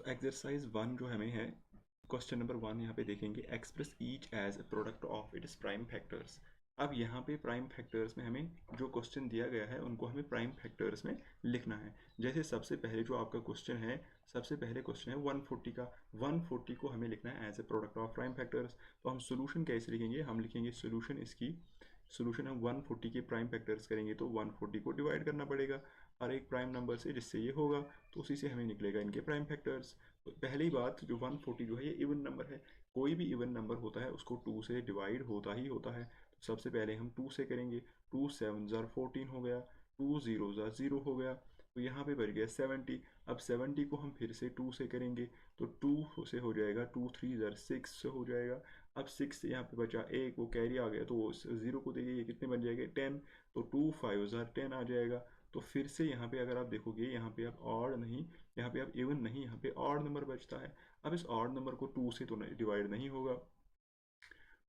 तो एक्सरसाइज 1 जो हमें है, क्वेश्चन नंबर 1 यहाँ पे देखेंगे, express each as a product of its prime factors. अब यहाँ पे प्राइम फैक्टर्स में हमें जो क्वेश्चन दिया गया है उनको हमें प्राइम फैक्टर्स में लिखना है। जैसे सबसे पहले जो आपका क्वेश्चन है, सबसे पहले क्वेश्चन है 140 का। 140 को हमें लिखना है as a product of prime factors. तो हम सोल्यूशन कैसे लिखेंगे, हम लिखेंगे सोल्यूशन इसकी, सोल्यूशन हम 140 के प्राइम फैक्टर्स करेंगे तो 140 को डिवाइड करना पड़ेगा हर एक प्राइम नंबर से, जिससे ये होगा तो उसी से हमें निकलेगा इनके प्राइम फैक्टर्स। तो पहली बात, जो 140 जो है ये इवन नंबर है। कोई भी इवन नंबर होता है उसको 2 से डिवाइड होता ही होता है। तो सबसे पहले हम 2 से करेंगे। 2 7 ज़ार 14 हो गया, 2 0 ज़ार 0 हो गया, तो यहाँ पे बच गया 70। अब 70 को हम फिर से 2 से करेंगे तो 2 से हो जाएगा, 2 3 ज़ार 6 से हो जाएगा। अब 6 से यहाँ पे बचा एक, वो कैरी आ गया तो वो 0 को देंगे, ये कितने बन जाएंगे 10। तो 2 5 ज़ार 10 आ जाएगा। तो फिर से यहाँ पे अगर आप देखोगे, यहाँ पे अब ऑड नहीं, यहाँ पे अब इवन नहीं, यहाँ पे ऑड नंबर बचता है। अब इस ऑड नंबर को 2 से तो डिवाइड नहीं होगा,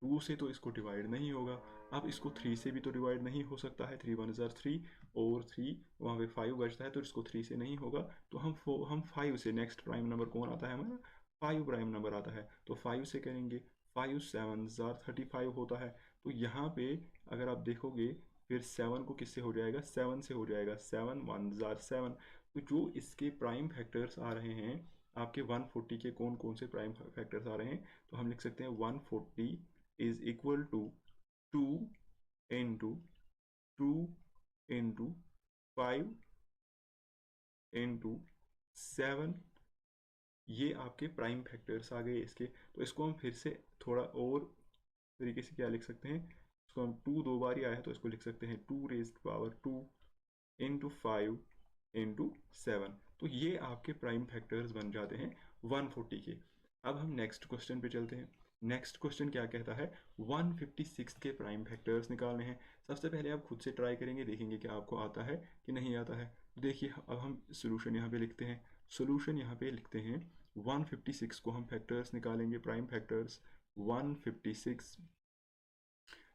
2 से तो इसको डिवाइड नहीं होगा। अब इसको 3 से भी तो डिवाइड नहीं हो सकता है, 3 1 ज़ार 3, और 3 वहाँ पे 5 बचता है तो इसको 3 से नहीं होगा। तो हम 5 से, नेक्स्ट प्राइम नंबर कौन आता है हमारा, 5 प्राइम नंबर आता है, तो 5 से करेंगे। 5 7 ज़ार 35 होता है। तो यहाँ पे अगर आप देखोगे, फिर 7 को किससे हो जाएगा, 7 से हो जाएगा, 7 1 ज़ार 7। तो जो इसके प्राइम फैक्टर्स आ रहे हैं आपके 140 के, कौन कौन से प्राइम फैक्टर्स आ रहे हैं, तो हम लिख सकते हैं 140 is equal to 2 into 2 into 5 into 7। ये आपके प्राइम फैक्टर्स आ गए इसके। तो इसको हम फिर से थोड़ा और तरीके से क्या लिख सकते हैं, इसको हम 2 दो बार ही आया है तो इसको लिख सकते हैं 2 रेज़्ड पावर 2 इंटू 5 इंटू 7। तो ये आपके प्राइम फैक्टर्स बन जाते हैं 140 के। अब हम नेक्स्ट क्वेश्चन पे चलते हैं। नेक्स्ट क्वेश्चन क्या कहता है, 156 के प्राइम फैक्टर्स निकालने हैं। सबसे पहले आप खुद से ट्राई करेंगे, देखेंगे कि आपको आता है कि नहीं आता है। देखिए अब हम सोल्यूशन यहाँ पे लिखते हैं, सोल्यूशन यहाँ पे लिखते हैं 156 को हम फैक्टर्स निकालेंगे, प्राइम फैक्टर्स 156।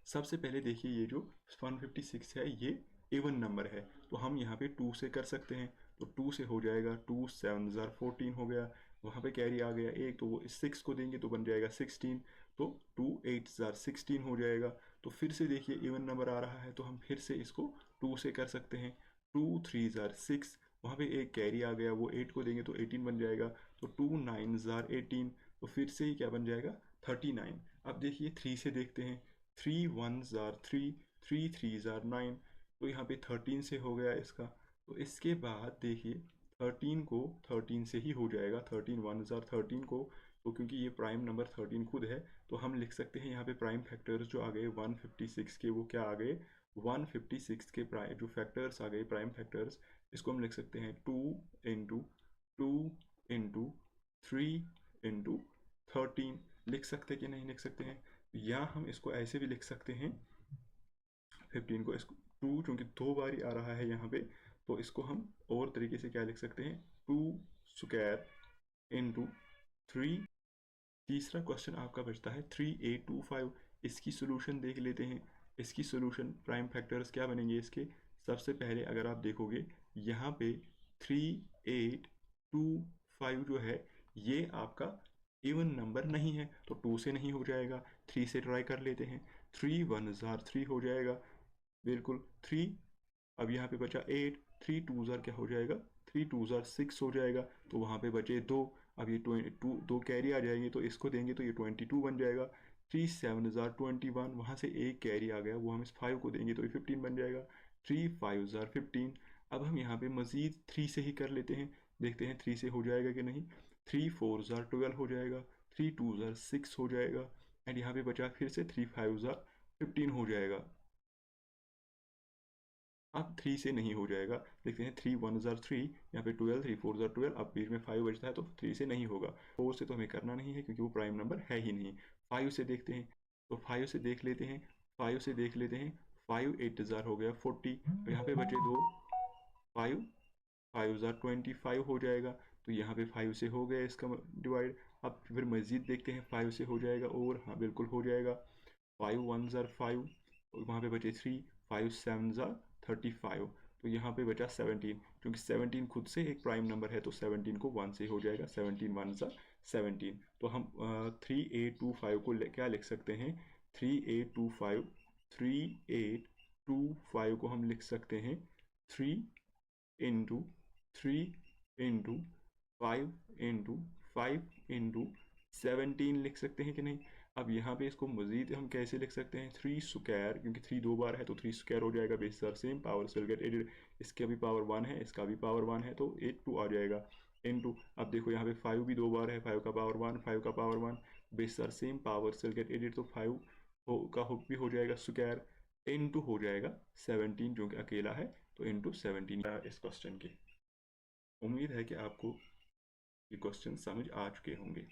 सबसे पहले देखिए ये जो 156 है ये इवन नंबर है, तो हम यहाँ पे 2 से कर सकते हैं। तो 2 से हो जाएगा, 2 7 ज़ार 14 हो गया, वहाँ पे कैरी आ गया एक, तो वो 6 को देंगे तो बन जाएगा 16। तो 2 8 ज़ार 16 हो जाएगा। तो फिर से देखिए इवन नंबर आ रहा है तो हम फिर से इसको 2 से कर सकते हैं। 2 3 ज़ार 6, वहाँ पे एक कैरी आ गया, वो 8 को देंगे तो 18 बन जाएगा। तो 2 9 ज़ार 18, तो फिर से ही क्या बन जाएगा 39। अब देखिए 3 से देखते हैं, 3 1 ज़ार 3, 3 3 ज़ार 9, तो यहाँ पे 13 से हो गया इसका। तो इसके बाद देखिए 13 को 13 से ही हो जाएगा, 13 1 ज़ार 13 को, तो क्योंकि ये प्राइम नंबर 13 खुद है तो हम लिख सकते हैं यहाँ पे प्राइम फैक्टर्स जो आ गए 156 के, वो क्या आ गए, 156 के प्राइम जो फैक्टर्स आ गए, प्राइम फैक्टर्स, इसको हम लिख सकते हैं 2 इंटू 2 इंटू 3 इंटू 13। लिख सकते कि नहीं लिख सकते हैं, या हम इसको ऐसे भी लिख सकते हैं 15 को, इसको 2 चूँकि 2 बार ही आ रहा है यहाँ पे, तो इसको हम और तरीके से क्या लिख सकते हैं, 2 स्क्वायर इंटू 3। तीसरा क्वेश्चन आपका बचता है 3825। इसकी सोल्यूशन देख लेते हैं। इसकी सोल्यूशन प्राइम फैक्टर्स क्या बनेंगे इसके, सबसे पहले अगर आप देखोगे यहाँ पे 3825 जो है ये आपका इवन नंबर नहीं है, तो 2 से नहीं हो जाएगा, 3 से ट्राई कर लेते हैं। 3 1 ज़ार 3 हो जाएगा, बिल्कुल 3। अब यहाँ पे बचा 8, 3 2 ज़ार क्या हो जाएगा, 3 2 ज़ार 6 हो जाएगा, तो वहाँ पे बचे 2। अब ये 22 दो कैरी आ जाएंगे तो इसको देंगे तो ये 22 बन जाएगा। 3 7 ज़ार 21, वहाँ से एक कैरी आ गया, वो हम इस 5 को देंगे तो ये 15 बन जाएगा। 3 5 ज़ार 15। अब हम यहाँ पे मज़ीद 3 से ही कर लेते हैं, देखते हैं 3 से हो जाएगा कि नहीं। 3 4 ज़ार 12 हो जाएगा, 3 2 ज़ार 6 हो जाएगा, एंड यहाँ पे बचा फिर से 3 5 ज़ार 15 हो जाएगा। अब 3 से नहीं हो जाएगा, देखते हैं 3 1 ज़ार 3, यहाँ पे 12, 3 4 ज़ार 12, अब बीच में 5 बचता है तो 3 से नहीं होगा। 4 से तो हमें करना नहीं है क्योंकि वो प्राइम नंबर है ही नहीं। 5 से देखते हैं, तो 5 से देख लेते हैं, 5 से देख लेते हैं। 5 8 ज़ार हो गया 40, और यहाँ पे बचे 2, 5 5 ज़ार 25 हो जाएगा, तो यहाँ पे 5 से हो गया इसका डिवाइड। अब फिर मज़ीद देखते हैं 5 से हो जाएगा, और हाँ बिल्कुल हो जाएगा। 5 1 ज़ार 5, वहाँ पे बचे 3, 5 7 ज़ार 35, तो यहाँ पे बचा 17, क्योंकि 17 खुद से एक प्राइम नंबर है तो 17 को 1 से हो जाएगा, 17 1 सा 17। तो हम 3825 को क्या लिख सकते हैं, 3825, 3825 को हम लिख सकते हैं 3 इंटू 3 इंटू 5 इंटू 5 इंटू 17 लिख सकते हैं कि नहीं। अब यहाँ पे इसको मज़ीद हम कैसे लिख सकते हैं, 3 स्क्वायर, क्योंकि 3 दो बार है तो 3 स्क्वायर हो जाएगा, base are same, power will get added, इसका भी पावर 1 है, इसका भी पावर 1 है, तो 82 आ जाएगा। इनटू, अब देखो यहाँ पे 5 भी दो बार है, 5 का पावर 1, 5 का power 1, base are same, power will get added, तो 5 का भी हो जाएगा स्क्वायर, इनटू हो जाएगा 17 जो कि अकेला है, तो इनटू 17 इस क्वेश्चन की। उम्मीद है कि आपको ये क्वेश्चन समझ आ चुके होंगे।